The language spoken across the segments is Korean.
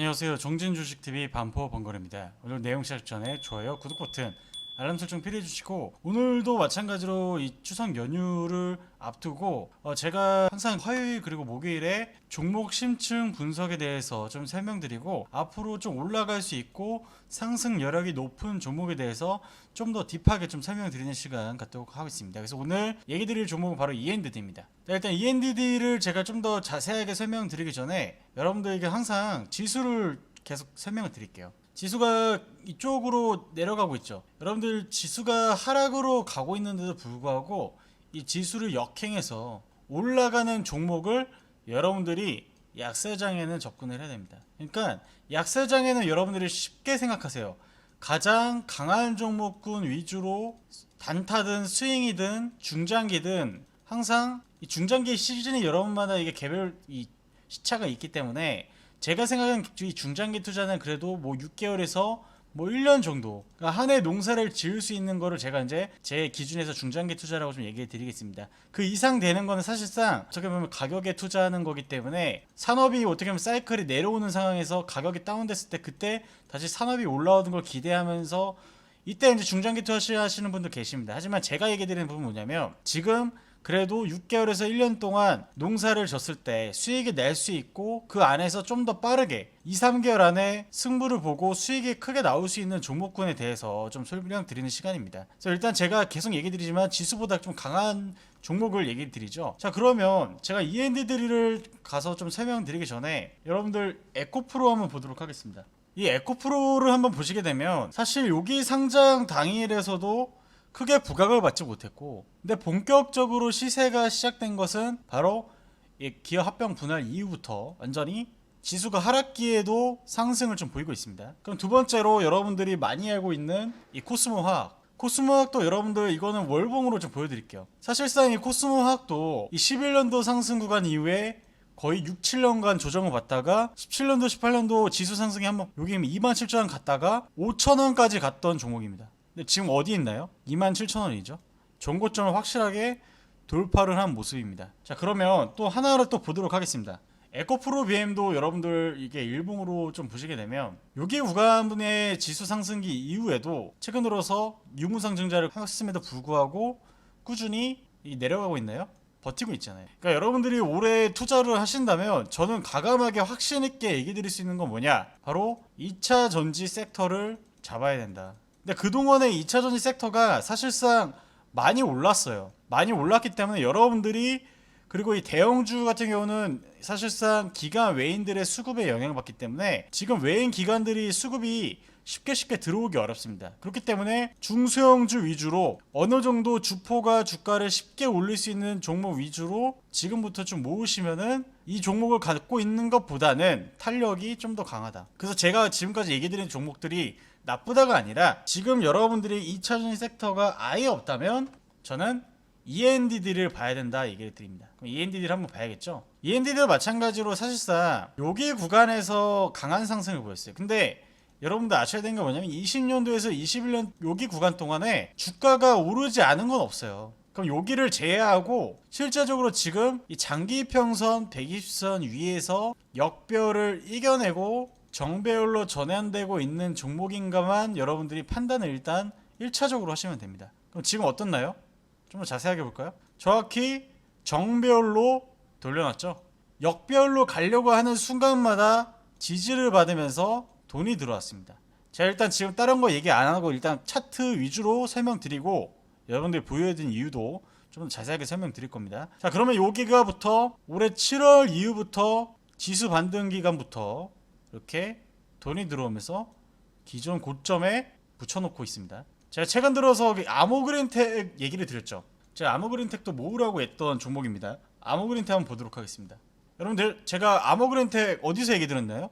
안녕하세요. 정진주식TV 반포 번거리입니다. 오늘 내용 시작 전에 좋아요, 구독 버튼, 알람 설정 필요해 주시고, 오늘도 마찬가지로 이 추석 연휴를 앞두고 제가 항상 화요일 그리고 목요일에 종목 심층 분석에 대해서 좀 설명드리고, 앞으로 좀 올라갈 수 있고 상승 여력이 높은 종목에 대해서 좀 더 딥하게 좀 설명드리는 시간 갖도록 하겠습니다. 그래서 오늘 얘기 드릴 종목은 바로 ENDD입니다. 일단 ENDD를 제가 좀 더 자세하게 설명드리기 전에 여러분들에게 항상 지수를 계속 설명을 드릴게요. 지수가 이쪽으로 내려가고 있죠. 여러분들 지수가 하락으로 가고 있는데도 불구하고 이 지수를 역행해서 올라가는 종목을 여러분들이 약세장에는 접근을 해야 됩니다. 그러니까 약세장에는 여러분들이 쉽게 생각하세요. 가장 강한 종목군 위주로 단타든 스윙이든 중장기든 항상 이 중장기 시즌이 여러분마다 이게 개별 이 시차가 있기 때문에 제가 생각하는 이 중장기 투자는 그래도 뭐 6개월에서 뭐 1년 정도, 그러니까 한 해 농사를 지을 수 있는 거를 제가 이제 제 기준에서 중장기 투자라고 좀 얘기해 드리겠습니다. 그 이상 되는 거는 사실상 어떻게 보면 가격에 투자하는 거기 때문에 산업이 어떻게 보면 사이클이 내려오는 상황에서 가격이 다운됐을 때 그때 다시 산업이 올라오는 걸 기대하면서 이때 이제 중장기 투자하시는 분도 계십니다. 하지만 제가 얘기 드리는 부분은 뭐냐면 지금 그래도 6개월에서 1년 동안 농사를 졌을 때 수익이 낼 수 있고 그 안에서 좀 더 빠르게 2, 3개월 안에 승부를 보고 수익이 크게 나올 수 있는 종목군에 대해서 좀 설명드리는 시간입니다. 그래서 일단 제가 계속 얘기 드리지만 지수보다 좀 강한 종목을 얘기 드리죠. 자, 그러면 제가 END들을 가서 좀 설명드리기 전에 여러분들 에코프로 한번 보도록 하겠습니다. 이 에코프로를 한번 보시게 되면 사실 여기 상장 당일에서도 크게 부각을 받지 못했고, 근데 본격적으로 시세가 시작된 것은 바로 이 기업 합병 분할 이후부터 완전히 지수가 하락기에도 상승을 좀 보이고 있습니다. 그럼 두 번째로 여러분들이 많이 알고 있는 이 코스모화학, 코스모화학도 여러분들 이거는 월봉으로 좀 보여드릴게요. 사실상 이 코스모화학도 이 11년도 상승 구간 이후에 거의 6, 7년간 조정을 받다가 17년도, 18년도 지수 상승이 한번 여기 27,000원 갔다가 5,000원까지 갔던 종목입니다. 근데 지금 어디 있나요? 27,000원이죠. 전고점을 확실하게 돌파를 한 모습입니다. 자, 그러면 또 하나를 또 보도록 하겠습니다. 에코프로 BM도 여러분들 이게 일봉으로 좀 보시게 되면 여기 구간분의 지수 상승기 이후에도 최근 들어서 유무상증자를 했음에도 불구하고 꾸준히 내려가고 있나요? 버티고 있잖아요. 그러니까 여러분들이 올해 투자를 하신다면 저는 과감하게 확신 있게 얘기 드릴 수 있는 건 뭐냐? 바로 2차 전지 섹터를 잡아야 된다. 근데 그동안의 2차 전지 섹터가 사실상 많이 올랐어요. 많이 올랐기 때문에 여러분들이, 그리고 이 대형주 같은 경우는 사실상 기관 외인들의 수급에 영향을 받기 때문에 지금 외인 기관들이 수급이 쉽게 들어오기 어렵습니다. 그렇기 때문에 중소형주 위주로 어느 정도 주포가 주가를 쉽게 올릴 수 있는 종목 위주로 지금부터 좀 모으시면은 이 종목을 갖고 있는 것보다는 탄력이 좀 더 강하다. 그래서 제가 지금까지 얘기 드린 종목들이 나쁘다가 아니라 지금 여러분들이 2차전지 섹터가 아예 없다면 저는 ENDD를 봐야 된다 얘기를 드립니다. 그럼 ENDD를 한번 봐야겠죠. ENDD도 마찬가지로 사실상 여기 구간에서 강한 상승을 보였어요. 근데 여러분들 아셔야 되는 게 뭐냐면 20년도에서 21년 여기 구간 동안에 주가가 오르지 않은 건 없어요. 그럼 여기를 제외하고 실제적으로 지금 이 장기평선 120선 위에서 역배열을 이겨내고 정배열로 전환되고 있는 종목인가만 여러분들이 판단을 일단 1차적으로 하시면 됩니다. 그럼 지금 어떻나요? 좀 더 자세하게 볼까요? 정확히 정배열로 돌려놨죠. 역배열로 가려고 하는 순간마다 지지를 받으면서 돈이 들어왔습니다. 자, 일단 지금 다른 거 얘기 안 하고 일단 차트 위주로 설명드리고 여러분들이 보여드린 이유도 좀 더 자세하게 설명드릴 겁니다. 자, 그러면 여기가부터 올해 7월 이후부터 지수 반등 기간부터 이렇게 돈이 들어오면서 기존 고점에 붙여놓고 있습니다. 제가 최근 들어서 아모그린텍 얘기를 드렸죠. 제가 아모그린텍도 모으라고 했던 종목입니다. 아모그린텍 한번 보도록 하겠습니다. 여러분들 제가 아모그린텍 어디서 얘기 드렸나요?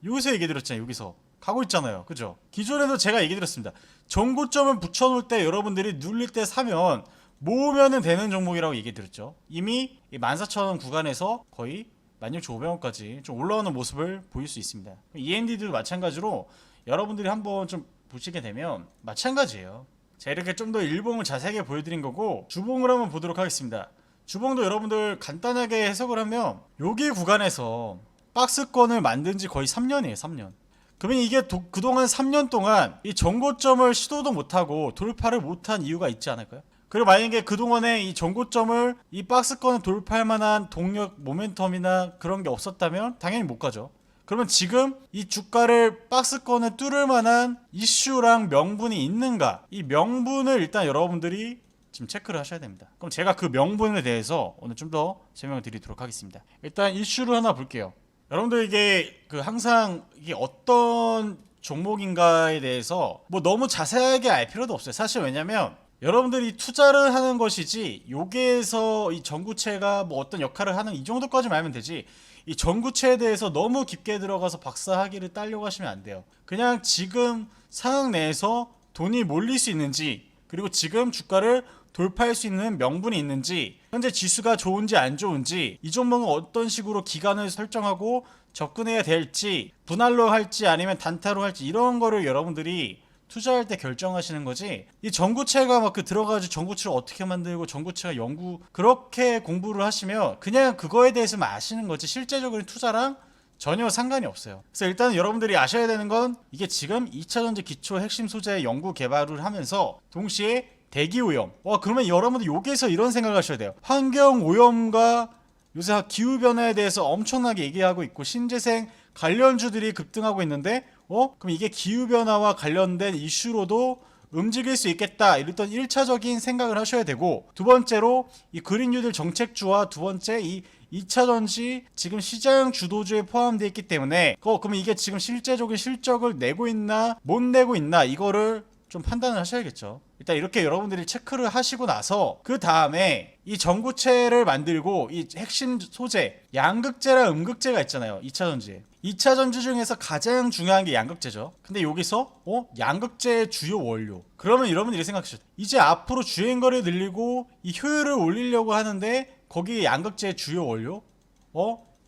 여기서 얘기 드렸잖아요. 여기서 가고 있잖아요. 그죠? 기존에도 제가 얘기 드렸습니다. 전고점을 붙여놓을 때 여러분들이 눌릴 때 사면 모으면 되는 종목이라고 얘기 드렸죠. 이미 14,000원 구간에서 거의 16,500원까지 좀 올라오는 모습을 보일 수 있습니다. END도 마찬가지로 여러분들이 한번 좀 보시게 되면 마찬가지예요. 자, 이렇게 좀 더 일봉을 자세하게 보여드린 거고 주봉을 한번 보도록 하겠습니다. 주봉도 여러분들 간단하게 해석을 하면 여기 구간에서 박스권을 만든 지 거의 3년이에요. 3년. 그러면 이게 그동안 3년 동안 이 전고점을 시도도 못하고 돌파를 못한 이유가 있지 않을까요? 그리고 만약에 그동안에 이 전고점을 이 박스권을 돌파할 만한 동력, 모멘텀이나 그런 게 없었다면 당연히 못 가죠. 그러면 지금 이 주가를 박스권을 뚫을 만한 이슈랑 명분이 있는가? 이 명분을 일단 여러분들이 지금 체크를 하셔야 됩니다. 그럼 제가 그 명분에 대해서 오늘 좀 더 설명을 드리도록 하겠습니다. 일단 이슈를 하나 볼게요. 여러분들 이게 항상 이게 어떤 종목인가에 대해서 뭐 너무 자세하게 알 필요도 없어요. 사실 왜냐면 여러분들이 투자를 하는 것이지 여기에서 이 전구체가 뭐 어떤 역할을 하는 이 정도까지만 알면 되지, 이 전구체에 대해서 너무 깊게 들어가서 박사학위를 따려고 하시면 안 돼요. 그냥 지금 상황 내에서 돈이 몰릴 수 있는지, 그리고 지금 주가를 돌파할 수 있는 명분이 있는지, 현재 지수가 좋은지 안 좋은지, 이 종목은 어떤 식으로 기간을 설정하고 접근해야 될지, 분할로 할지 아니면 단타로 할지, 이런 거를 여러분들이 투자할 때 결정하시는 거지, 이 전구체가 막 들어가지고 전구체를 어떻게 만들고 전구체가 연구 그렇게 공부를 하시면 그냥 그거에 대해서만 아시는 거지 실제적인 투자랑 전혀 상관이 없어요. 그래서 일단 여러분들이 아셔야 되는 건 이게 지금 2차전지 기초 핵심 소재 연구 개발을 하면서 동시에 대기 오염. 그러면 여러분들 여기에서 이런 생각을 하셔야 돼요. 환경 오염과 요새 기후 변화에 대해서 엄청나게 얘기하고 있고 신재생 관련주들이 급등하고 있는데 그럼 이게 기후 변화와 관련된 이슈로도 움직일 수 있겠다, 이랬던 1차적인 생각을 하셔야 되고, 두 번째로 이 그린뉴딜 정책주와 두 번째 이 2차전지 지금 시장 주도주에 포함되어 있기 때문에 그러면 이게 지금 실제적인 실적을 내고 있나 못 내고 있나 이거를 좀 판단을 하셔야겠죠. 일단 이렇게 여러분들이 체크를 하시고 나서 그 다음에 이 전구체를 만들고 이 핵심 소재 양극재랑 음극재가 있잖아요. 2차전지에 2차전지 중에서 가장 중요한 게 양극재죠. 근데 여기서 양극재의 주요 원료, 그러면 여러분들이 생각하셔요. 이제 앞으로 주행거리 늘리고 이 효율을 올리려고 하는데 거기에 양극재의 주요 원료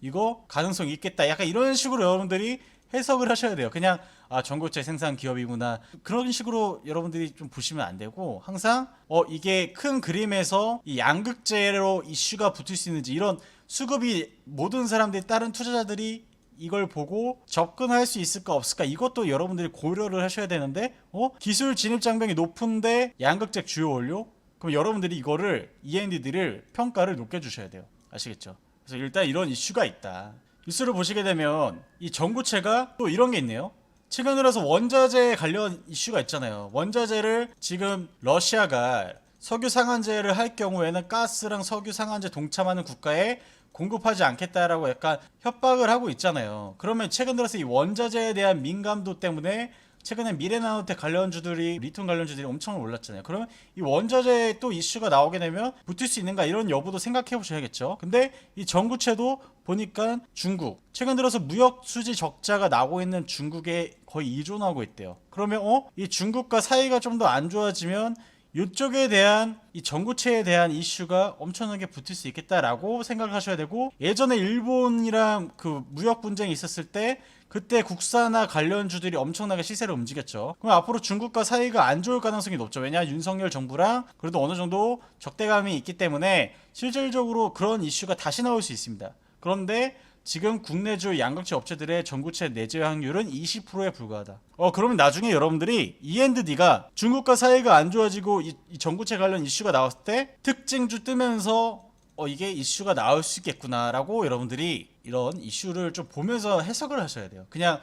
이거 가능성이 있겠다, 약간 이런 식으로 여러분들이 해석을 하셔야 돼요. 그냥 전고체 생산 기업이구나 그런 식으로 여러분들이 좀 보시면 안 되고, 항상 이게 큰 그림에서 이 양극재로 이슈가 붙을 수 있는지, 이런 수급이 모든 사람들이 다른 투자자들이 이걸 보고 접근할 수 있을까 없을까, 이것도 여러분들이 고려를 하셔야 되는데 기술 진입 장벽이 높은데 양극재 주요 원료, 그럼 여러분들이 이거를 ENDD를 평가를 높게 주셔야 돼요. 아시겠죠? 그래서 일단 이런 이슈가 있다. 뉴스를 보시게 되면 이 전구체가 또 이런 게 있네요. 최근 들어서 원자재 관련 이슈가 있잖아요. 원자재를 지금 러시아가 석유 상한제를 할 경우에는 가스랑 석유 상한제 동참하는 국가에 공급하지 않겠다라고 약간 협박을 하고 있잖아요. 그러면 최근 들어서 이 원자재에 대한 민감도 때문에 최근에 미래나노텍 관련주들이, 리튬 관련주들이 엄청 올랐잖아요. 그러면 이 원자재 또 이슈가 나오게 되면 붙을 수 있는가, 이런 여부도 생각해 보셔야겠죠. 근데 이 전구체도 보니까 중국, 최근 들어서 무역 수지 적자가 나고 있는 중국에 거의 의존하고 있대요. 그러면 이 중국과 사이가 좀 더 안 좋아지면 이쪽에 대한 이 전구체에 대한 이슈가 엄청나게 붙을 수 있겠다라고 생각을 하셔야 되고, 예전에 일본이랑 그 무역 분쟁이 있었을 때 그때 국산화 관련주들이 엄청나게 시세를 움직였죠. 그럼 앞으로 중국과 사이가 안 좋을 가능성이 높죠. 왜냐, 윤석열 정부랑 그래도 어느 정도 적대감이 있기 때문에 실질적으로 그런 이슈가 다시 나올 수 있습니다. 그런데 지금 국내주 양극재 업체들의 전구체 내재 확률은 20%에 불과하다. 그러면 나중에 여러분들이 E&D가 중국과 사이가 안 좋아지고 이 전구체 관련 이슈가 나왔을 때 특징주 뜨면서 이게 이슈가 나올 수 있겠구나라고 여러분들이 이런 이슈를 좀 보면서 해석을 하셔야 돼요. 그냥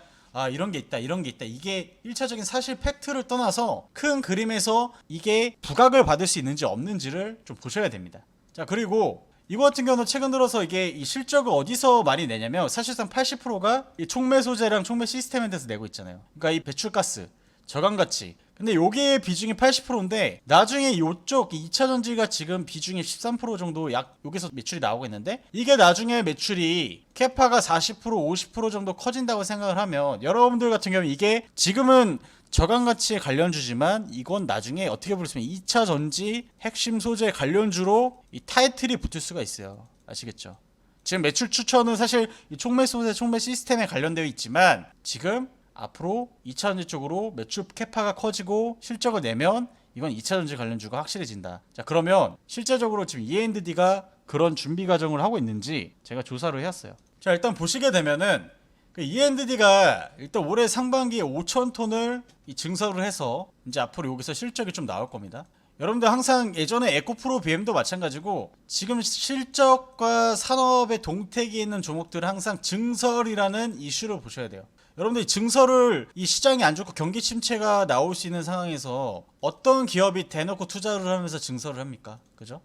이런 게 있다 이런 게 있다, 이게 1차적인 사실 팩트를 떠나서 큰 그림에서 이게 부각을 받을 수 있는지 없는지를 좀 보셔야 됩니다. 자, 그리고 이거 같은 경우는 최근 들어서 이게 이 실적을 어디서 많이 내냐면 사실상 80%가 이 촉매 소재랑 촉매 시스템에 대해서 내고 있잖아요. 그러니까 이 배출가스, 저감가치. 근데 요게 비중이 80%인데 나중에 요쪽 2차전지가 지금 비중이 13% 정도 약 여기서 매출이 나오고 있는데, 이게 나중에 매출이 캐파가 40% 50% 정도 커진다고 생각을 하면 여러분들 같은 경우는 이게 지금은 저감가치의 관련주지만 이건 나중에 어떻게 볼 수 있으면 2차전지 핵심 소재 관련주로 이 타이틀이 붙을 수가 있어요. 아시겠죠? 지금 매출 추천은 사실 이 촉매 소재 촉매 시스템에 관련되어 있지만 지금 앞으로 2차전지 쪽으로 매출 캐파가 커지고 실적을 내면 이건 2차전지 관련주가 확실해진다. 자, 그러면 실제적으로 지금 E&D가 그런 준비 과정을 하고 있는지 제가 조사를 해왔어요. 자, 일단 보시게 되면은 그 ENDD가 일단 올해 상반기에 5,000톤을 증설을 해서 이제 앞으로 여기서 실적이 좀 나올 겁니다. 여러분들 항상 예전에 에코프로 BM도 마찬가지고 지금 실적과 산업의 동태기에 있는 종목들은 항상 증설이라는 이슈를 보셔야 돼요. 여러분들이 증설을 이 시장이 안 좋고 경기 침체가 나올 수 있는 상황에서 어떤 기업이 대놓고 투자를 하면서 증설을 합니까? 그죠?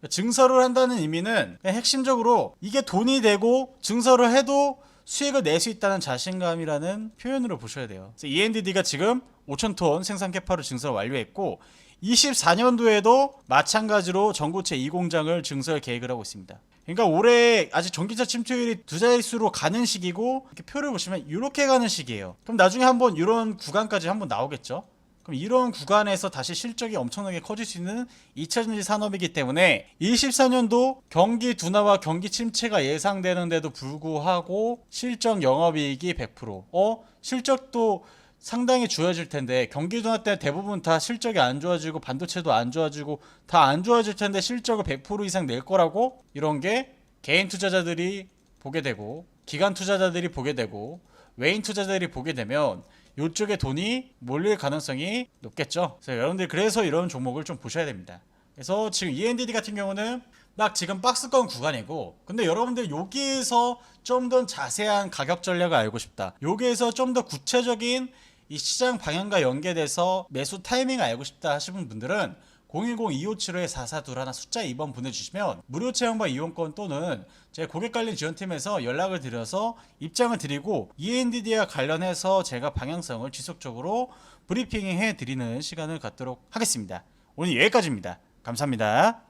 증설을 한다는 의미는 그냥 핵심적으로 이게 돈이 되고 증설을 해도 수익을 낼 수 있다는 자신감이라는 표현으로 보셔야 돼요. 그래서 ENDD가 지금 5,000톤 생산 캐파를 증설 완료했고 24년도에도 마찬가지로 전고체 2공장을 증설 계획을 하고 있습니다. 그러니까 올해 아직 전기차 침투율이 두 자릿수로 가는 시기고 이렇게 표를 보시면 이렇게 가는 시기예요. 그럼 나중에 한번 이런 구간까지 한번 나오겠죠. 그럼 이런 구간에서 다시 실적이 엄청나게 커질 수 있는 2차전지 산업이기 때문에 24년도 경기 둔화와 경기 침체가 예상되는데도 불구하고 실적 영업이익이 100%, 실적도 상당히 좋아질 텐데 경기 둔화 때 대부분 다 실적이 안 좋아지고 반도체도 안 좋아지고 다 안 좋아질 텐데 실적을 100% 이상 낼 거라고 이런 게 개인 투자자들이 보게 되고 기관 투자자들이 보게 되고 외인 투자자들이 보게 되면 이쪽에 돈이 몰릴 가능성이 높겠죠. 그래서 여러분들 그래서 이런 종목을 좀 보셔야 됩니다. 그래서 지금 ENDD 같은 경우는 딱 지금 박스권 구간이고 근데 여러분들 여기에서 좀 더 자세한 가격 전략을 알고 싶다. 여기에서 좀 더 구체적인 이 시장 방향과 연계돼서 매수 타이밍을 알고 싶다 하시는 분들은 010-2575-4421 숫자 2번 보내주시면 무료 체험과 이용권 또는 제 고객 관련 지원팀에서 연락을 드려서 입장을 드리고 ENDD와 관련해서 제가 방향성을 지속적으로 브리핑해 드리는 시간을 갖도록 하겠습니다. 오늘 여기까지입니다. 감사합니다.